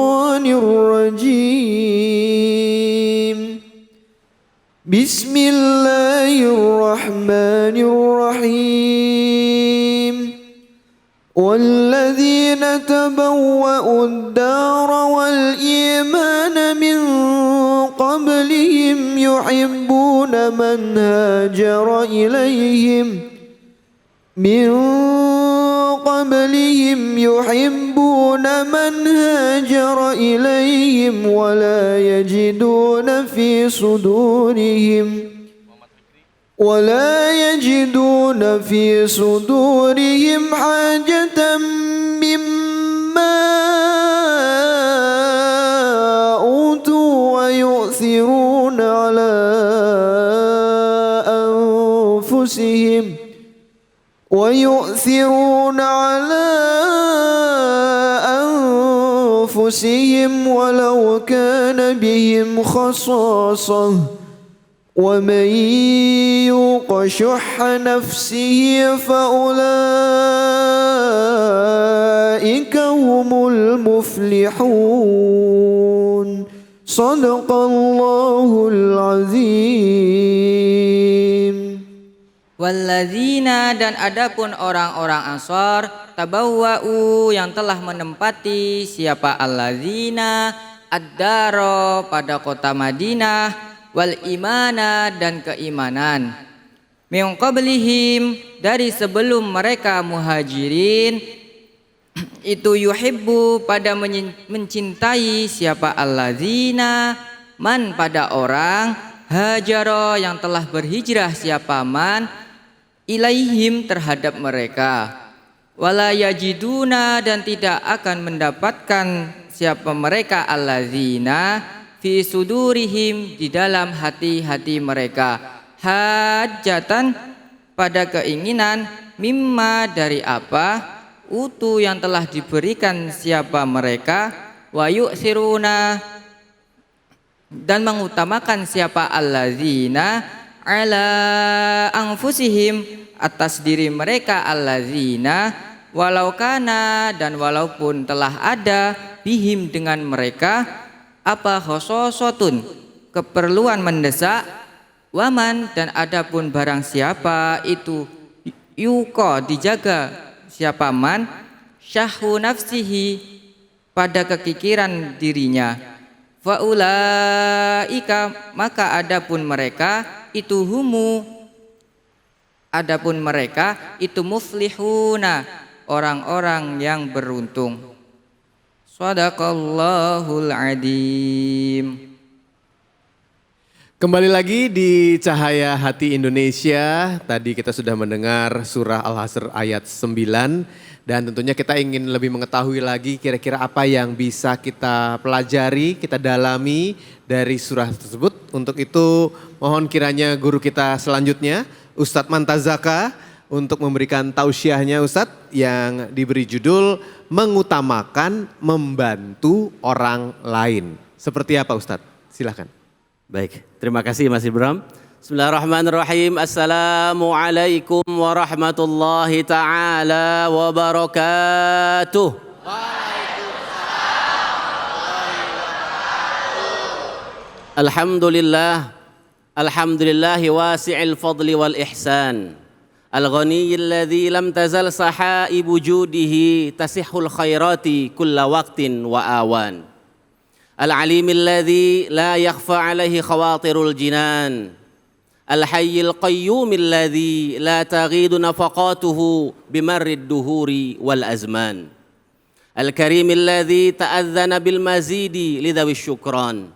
الشيطان الرجيم بسم الله الرحمن الرحيم والذين تبوأوا الدار والإيمان من قبلهم يحبون من هاجر إليهم ولا يجدون في صدورهم حاجة مما أوتوا ويؤثرون على أنفسهم ولو كان بهم خصاصة ومن يوق شح نفسه فأولئك هم المفلحون صدق الله العظيم. Walladzina, dan adapun orang-orang Ansor, tabawwa'u, yang telah menempati siapa alladzina ad-daro, pada kota Madinah, wal imana, dan keimanan, min qablihim, dari sebelum mereka muhajirin, itu yuhibbu, pada mencintai siapa alladzina man, pada orang hajaro, yang telah berhijrah siapa man ilaihim, terhadap mereka, wala yajiduna, dan tidak akan mendapatkan siapa mereka alladzina fi sudurihim, di dalam hati-hati mereka, hajatan, pada keinginan, mimma, dari apa, utu, yang telah diberikan siapa mereka, wa yu'siruna, dan mengutamakan siapa alladzina ala anfusihim, atas diri mereka alladzina, walau kana, dan walaupun telah ada, bihim, dengan mereka, apa, khososotun, keperluan mendesak, waman, dan adapun barang siapa itu yuko, dijaga siapa man, syahhu nafsihi, pada kekikiran dirinya, faulaika, maka adapun mereka itu muflihuna, orang-orang yang beruntung. Shadaqallahul adzim. Kembali lagi di Cahaya Hati Indonesia. Tadi kita sudah mendengar surah Al-Hasr ayat 9. Dan tentunya kita ingin lebih mengetahui lagi kira-kira apa yang bisa kita pelajari, kita dalami dari surah tersebut. Untuk itu mohon kiranya guru kita selanjutnya, Ustadz Mantazaka, untuk memberikan tausiahnya Ustadz yang diberi judul Mengutamakan Membantu Orang Lain. Seperti apa Ustadz? Silahkan. Baik, terima kasih Mas Ibram. Bismillahirrahmanirrahim. Assalamualaikum warahmatullahi ta'ala wabarakatuh. Alhamdulillah, alhamdulillahi wasi'il fadli wal ihsan, al-ghaniyil ladzi lam tazal sahaibu judihi tasihul khairati kulla waqtin wa awan, al-alimil ladzi la yakhfa alaihi khawatirul jinan, al-hayyil qayyumil ladzi la taghidu nafaqatuhu bimarrid duhuri wal azman, al-karimil ladzi ta'adzana bil mazidi lidhawish syukran,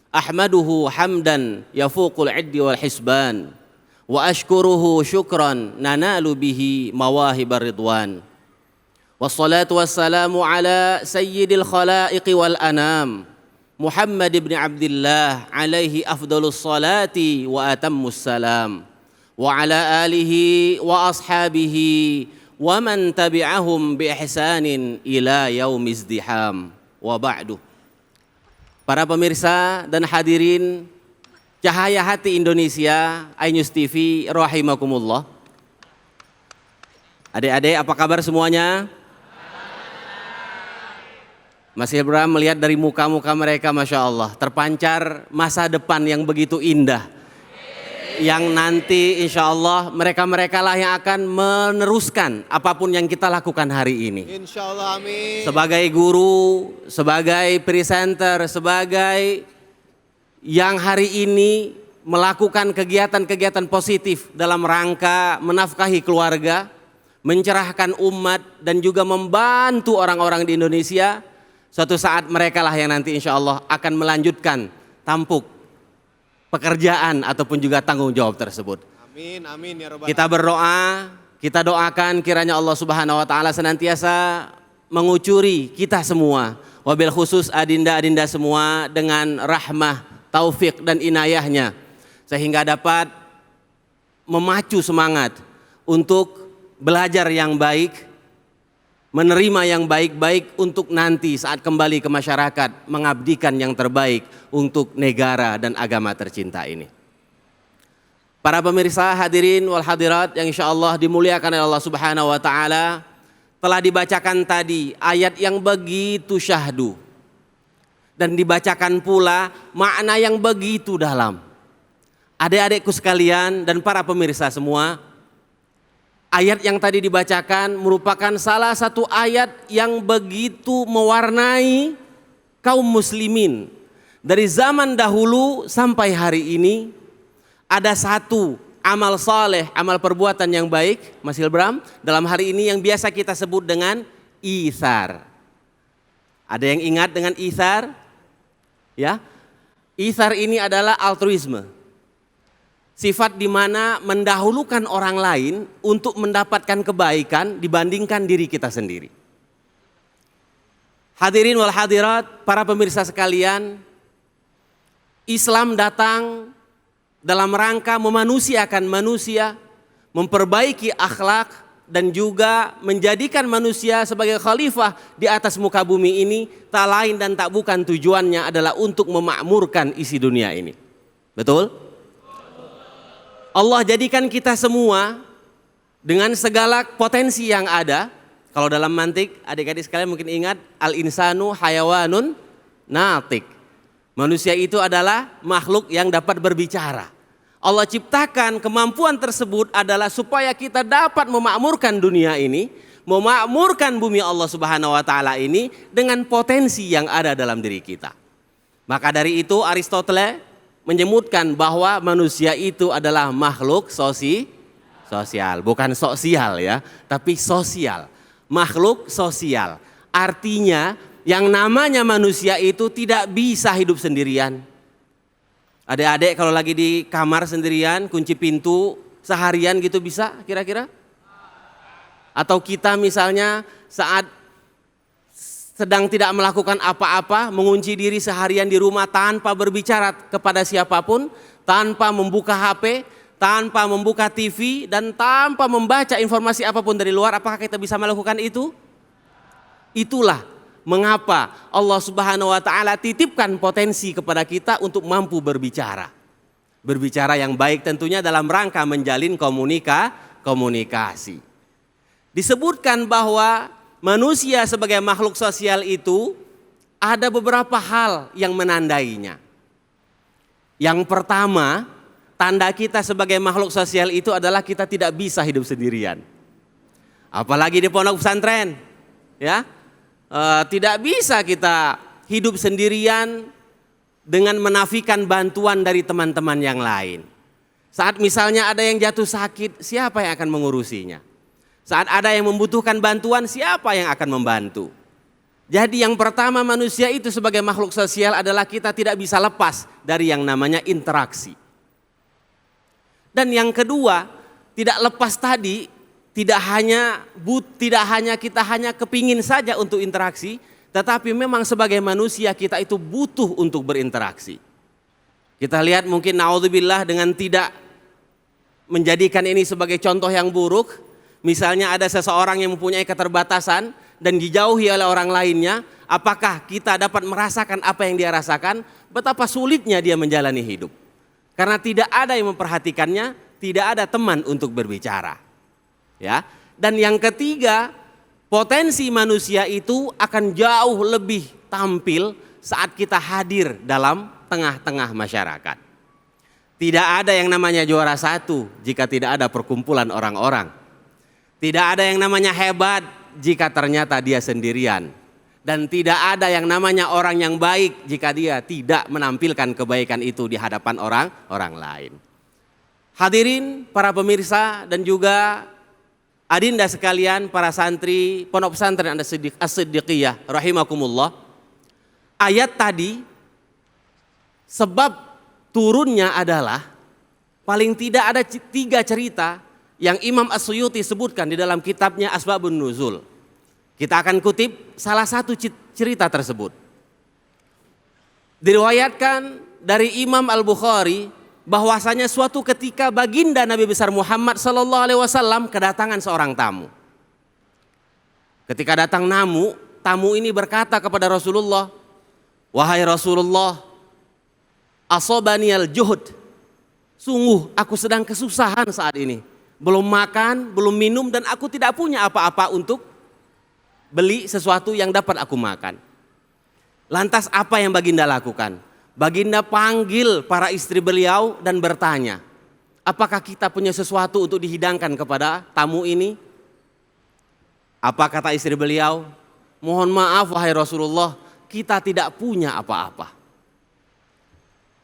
ahmaduhu hamdan yafuqul iddi wal hisban, wa ashkuruhu syukran nanalu bihi mawahibar ridwan, wassalatu wassalamu ala sayyidil khalaiqi wal anam, Muhammad ibn Abdullah alaihi afdalus salati wa atammus salam, wa ala alihi wa ashabihi wa man tabi'ahum bi ihsanin ila yaumiz diham, wa ba'du. Para pemirsa dan hadirin Cahaya Hati Indonesia, iNews TV, rahimakumullah. Adik-adik apa kabar semuanya? Mas Ibrahim melihat dari muka-muka mereka, Masya Allah, terpancar masa depan yang begitu indah. Yang nanti insya Allah mereka-mereka lah yang akan meneruskan apapun yang kita lakukan hari ini. Insya Allah, amin. Sebagai guru, sebagai presenter, sebagai yang hari ini melakukan kegiatan-kegiatan positif dalam rangka menafkahi keluarga, mencerahkan umat, dan juga membantu orang-orang di Indonesia. Suatu saat mereka lah yang nanti insya Allah akan melanjutkan tampuk pekerjaan ataupun juga tanggung jawab tersebut. Amin, amin ya Rabbal Kita berdoa, kita doakan kiranya Allah Subhanahu wa taala senantiasa mengucuri kita semua, wabil khusus adinda-adinda semua dengan rahmah, taufik dan inayahnya, sehingga dapat memacu semangat untuk belajar yang baik, menerima yang baik-baik untuk nanti saat kembali ke masyarakat mengabdikan yang terbaik untuk negara dan agama tercinta ini. Para pemirsa hadirin wal hadirat yang insya Allah dimuliakan oleh Allah Subhanahu wa taala, telah dibacakan tadi ayat yang begitu syahdu dan dibacakan pula makna yang begitu dalam. Adik-adikku sekalian dan para pemirsa semua, ayat yang tadi dibacakan merupakan salah satu ayat yang begitu mewarnai kaum muslimin. Dari zaman dahulu sampai hari ini ada satu amal saleh, amal perbuatan yang baik, Mas Hilbram, dalam hari ini yang biasa kita sebut dengan itsar. Ada yang ingat dengan itsar? Ya. Itsar ini adalah altruisme. Sifat di mana mendahulukan orang lain untuk mendapatkan kebaikan dibandingkan diri kita sendiri. Hadirin wal hadirat, para pemirsa sekalian, Islam datang dalam rangka memanusiakan manusia, memperbaiki akhlak, dan juga menjadikan manusia sebagai khalifah di atas muka bumi ini. Tak lain dan tak bukan tujuannya adalah untuk memakmurkan isi dunia ini. Betul? Allah jadikan kita semua dengan segala potensi yang ada. Kalau dalam mantik, adik-adik sekalian mungkin ingat, al-insanu hayawanun natik. Manusia itu adalah makhluk yang dapat berbicara. Allah ciptakan kemampuan tersebut adalah supaya kita dapat memakmurkan dunia ini, memakmurkan bumi Allah Subhanahu wa taala ini dengan potensi yang ada dalam diri kita. Maka dari itu Aristoteles menyebutkan bahwa manusia itu adalah makhluk sosial, bukan sosial ya, tapi sosial. Makhluk sosial. Artinya yang namanya manusia itu tidak bisa hidup sendirian. Adik-adik kalau lagi di kamar sendirian, kunci pintu seharian gitu bisa kira-kira? Atau kita misalnya saat sedang tidak melakukan apa-apa, mengunci diri seharian di rumah tanpa berbicara kepada siapapun, tanpa membuka HP, tanpa membuka TV, dan tanpa membaca informasi apapun dari luar, apakah kita bisa melakukan itu? Itulah mengapa Allah Subhanahu wa taala titipkan potensi kepada kita untuk mampu berbicara. Berbicara yang baik tentunya dalam rangka menjalin komunikasi. Disebutkan bahwa manusia sebagai makhluk sosial itu ada beberapa hal yang menandainya. Yang pertama, tanda kita sebagai makhluk sosial itu adalah kita tidak bisa hidup sendirian. Apalagi di pondok pesantren, ya. Tidak bisa kita hidup sendirian dengan menafikan bantuan dari teman-teman yang lain. Saat misalnya ada yang jatuh sakit, siapa yang akan mengurusinya? Saat ada yang membutuhkan bantuan, siapa yang akan membantu? Jadi yang pertama manusia itu sebagai makhluk sosial adalah kita tidak bisa lepas dari yang namanya interaksi. Dan yang kedua, tidak lepas tadi, tidak hanya kita hanya kepingin saja untuk interaksi, tetapi memang sebagai manusia kita itu butuh untuk berinteraksi. Kita lihat mungkin naudzubillah dengan tidak menjadikan ini sebagai contoh yang buruk. Misalnya ada seseorang yang mempunyai keterbatasan dan dijauhi oleh orang lainnya, apakah kita dapat merasakan apa yang dia rasakan? Betapa sulitnya dia menjalani hidup. Karena tidak ada yang memperhatikannya, tidak ada teman untuk berbicara. Ya. Dan yang ketiga, potensi manusia itu akan jauh lebih tampil saat kita hadir dalam tengah-tengah masyarakat. Tidak ada yang namanya juara satu jika tidak ada perkumpulan orang-orang. Tidak ada yang namanya hebat jika ternyata dia sendirian. Dan tidak ada yang namanya orang yang baik jika dia tidak menampilkan kebaikan itu di hadapan orang lain. Hadirin para pemirsa dan juga adinda sekalian, para santri Pondok Pesantren As-Siddiqiyah rahimakumullah. Ayat tadi sebab turunnya adalah paling tidak ada 3 cerita yang Imam As-Suyuti sebutkan di dalam kitabnya Asbabun Nuzul. Kita akan kutip salah satu cerita tersebut. Diriwayatkan dari Imam Al-Bukhari bahwasanya suatu ketika baginda Nabi besar Muhammad sallallahu alaihi wasallam kedatangan seorang tamu. Ketika datang tamu ini berkata kepada Rasulullah, "Wahai Rasulullah, asobaniyal juhud. Sungguh aku sedang kesusahan saat ini. Belum makan, belum minum dan aku tidak punya apa-apa untuk beli sesuatu yang dapat aku makan." Lantas apa yang baginda lakukan? Baginda panggil para istri beliau dan bertanya, apakah kita punya sesuatu untuk dihidangkan kepada tamu ini? Apa kata istri beliau? Mohon maaf wahai Rasulullah, kita tidak punya apa-apa.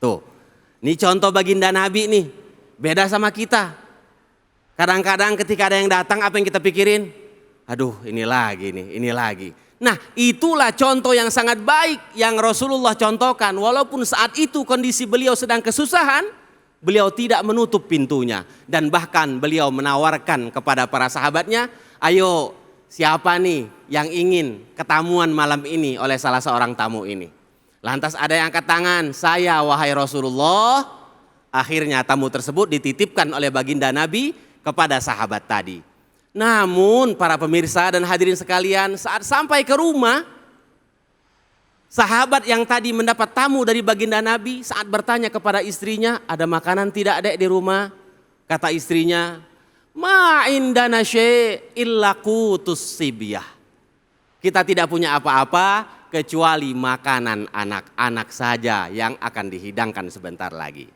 Tuh, ini contoh baginda Nabi nih, beda sama kita. Kadang-kadang ketika ada yang datang apa yang kita pikirin? Aduh ini lagi nih, ini lagi. Nah itulah contoh yang sangat baik yang Rasulullah contohkan. Walaupun saat itu kondisi beliau sedang kesusahan, beliau tidak menutup pintunya. Dan bahkan beliau menawarkan kepada para sahabatnya, ayo siapa nih yang ingin ketamuan malam ini oleh salah seorang tamu ini. Lantas ada yang angkat tangan, saya wahai Rasulullah. Akhirnya tamu tersebut dititipkan oleh baginda Nabi kepada sahabat tadi. Namun para pemirsa dan hadirin sekalian, saat sampai ke rumah, sahabat yang tadi mendapat tamu dari baginda Nabi saat bertanya kepada istrinya, ada makanan tidak dek di rumah? Kata istrinya, ma indana syai' illa qutus sibyah. Kita tidak punya apa-apa kecuali makanan anak-anak saja yang akan dihidangkan sebentar lagi.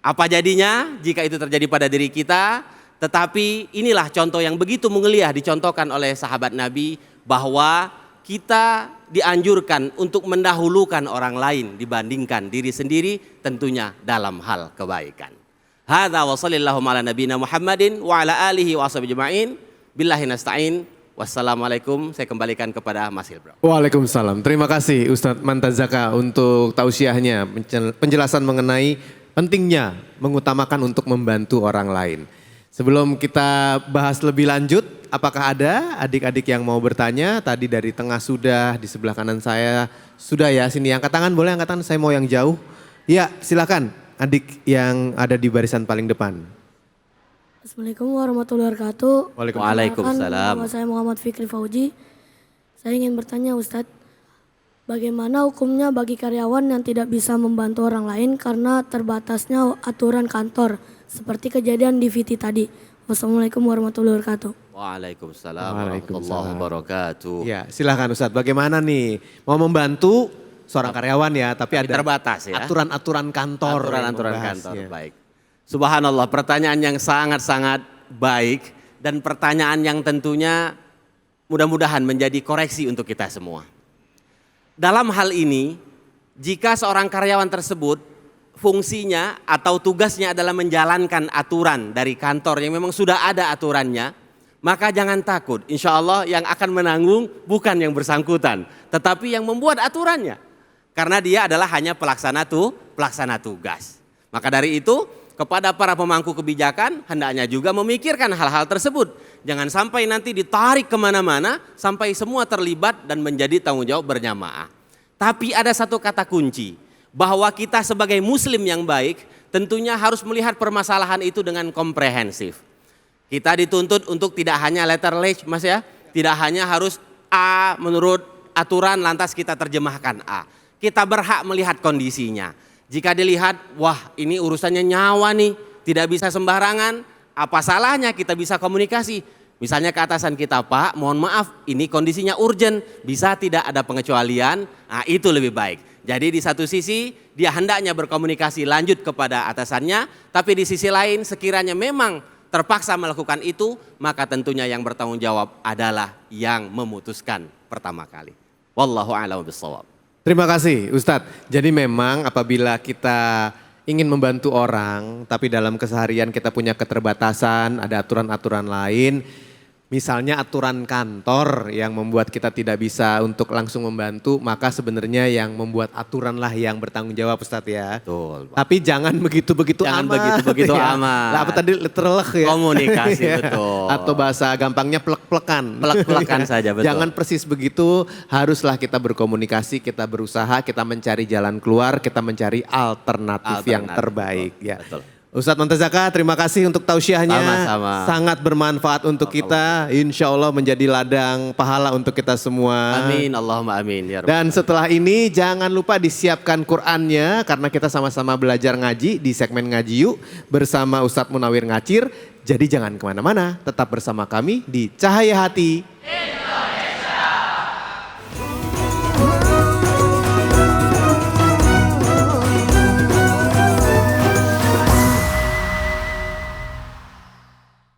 Apa jadinya jika itu terjadi pada diri kita? Tetapi inilah contoh yang begitu menggeliat dicontohkan oleh sahabat Nabi, bahwa kita dianjurkan untuk mendahulukan orang lain dibandingkan diri sendiri, tentunya dalam hal kebaikan. Hadza wa sallallahu ala nabiyina Muhammadin wa ala alihi wa ashabihi ajma'in. Billahi nasta'in. Wassalamualaikum. Saya kembalikan kepada Mas Hilbro. Waalaikumsalam. Terima kasih Ustadz Mantazaka untuk tausiahnya, penjelasan mengenai pentingnya mengutamakan untuk membantu orang lain. Sebelum kita bahas lebih lanjut, apakah ada adik-adik yang mau bertanya? Tadi dari tengah sudah, di sebelah kanan saya sudah ya. Sini angkat tangan, boleh angkat tangan, saya mau yang jauh. Ya silakan adik yang ada di barisan paling depan. Assalamualaikum warahmatullahi wabarakatuh. Waalaikumsalam. Nama saya Muhammad Fikri Fauji. Saya ingin bertanya Ustadz, bagaimana hukumnya bagi karyawan yang tidak bisa membantu orang lain karena terbatasnya aturan kantor? Seperti kejadian di VT tadi. Wassalamualaikum warahmatullahi wabarakatuh. Waalaikumsalam warahmatullahi wabarakatuh. Ya silakan Ustadz, bagaimana nih mau membantu seorang karyawan ya, tapi ada terbatas ya. Aturan-aturan kantor. Aturan-aturan kantor, ya. Baik. Subhanallah, pertanyaan yang sangat-sangat baik dan pertanyaan yang tentunya mudah-mudahan menjadi koreksi untuk kita semua. Dalam hal ini, jika seorang karyawan tersebut fungsinya atau tugasnya adalah menjalankan aturan dari kantor yang memang sudah ada aturannya, maka jangan takut. Insya Allah yang akan menanggung bukan yang bersangkutan, tetapi yang membuat aturannya. Karena dia adalah hanya pelaksana tugas. Maka dari itu kepada para pemangku kebijakan hendaknya juga memikirkan hal-hal tersebut. Jangan sampai nanti ditarik kemana-mana sampai semua terlibat dan menjadi tanggung jawab berjamaah. Tapi ada satu kata kunci, bahwa kita sebagai muslim yang baik tentunya harus melihat permasalahan itu dengan komprehensif. Kita dituntut untuk tidak hanya letterless Mas ya, tidak hanya harus A menurut aturan lantas kita terjemahkan A. Kita berhak melihat kondisinya. Jika dilihat, wah ini urusannya nyawa nih, tidak bisa sembarangan, apa salahnya kita bisa komunikasi. Misalnya ke atasan kita, Pak, mohon maaf ini kondisinya urgent, bisa tidak ada pengecualian? Nah itu lebih baik. Jadi di satu sisi dia hendaknya berkomunikasi lanjut kepada atasannya, tapi di sisi lain sekiranya memang terpaksa melakukan itu, maka tentunya yang bertanggung jawab adalah yang memutuskan pertama kali. Wallahu a'lam bishawab. Terima kasih Ustadz. Jadi memang apabila kita ingin membantu orang, tapi dalam keseharian kita punya keterbatasan, ada aturan-aturan lain. Misalnya aturan kantor yang membuat kita tidak bisa untuk langsung membantu, maka sebenarnya yang membuat aturan lah yang bertanggung jawab Ustadz ya. Betul, Pak. Tapi jangan begitu-begitu Jangan amat. begitu-begitu ya. amat. Lah, apa tadi literally ya. Komunikasi, Ya. betul. Atau bahasa gampangnya plek-plekan. Plek-plekan saja, betul. Jangan persis begitu, haruslah kita berkomunikasi, kita berusaha, kita mencari jalan keluar, kita mencari alternatif yang terbaik. Betul, Ya. betul. Ustadz Montazaka, terima kasih untuk tausiahnya. Sama-sama. Sangat bermanfaat untuk kita. Insya Allah menjadi ladang pahala untuk kita semua. Amin, Allahumma amin. Ya Rabbal Dan setelah ini jangan lupa disiapkan Qur'annya karena kita sama-sama belajar ngaji di segmen Ngaji Yuk bersama Ustadz Munawir Ngacir. Jadi jangan kemana-mana, tetap bersama kami di Cahaya Hati.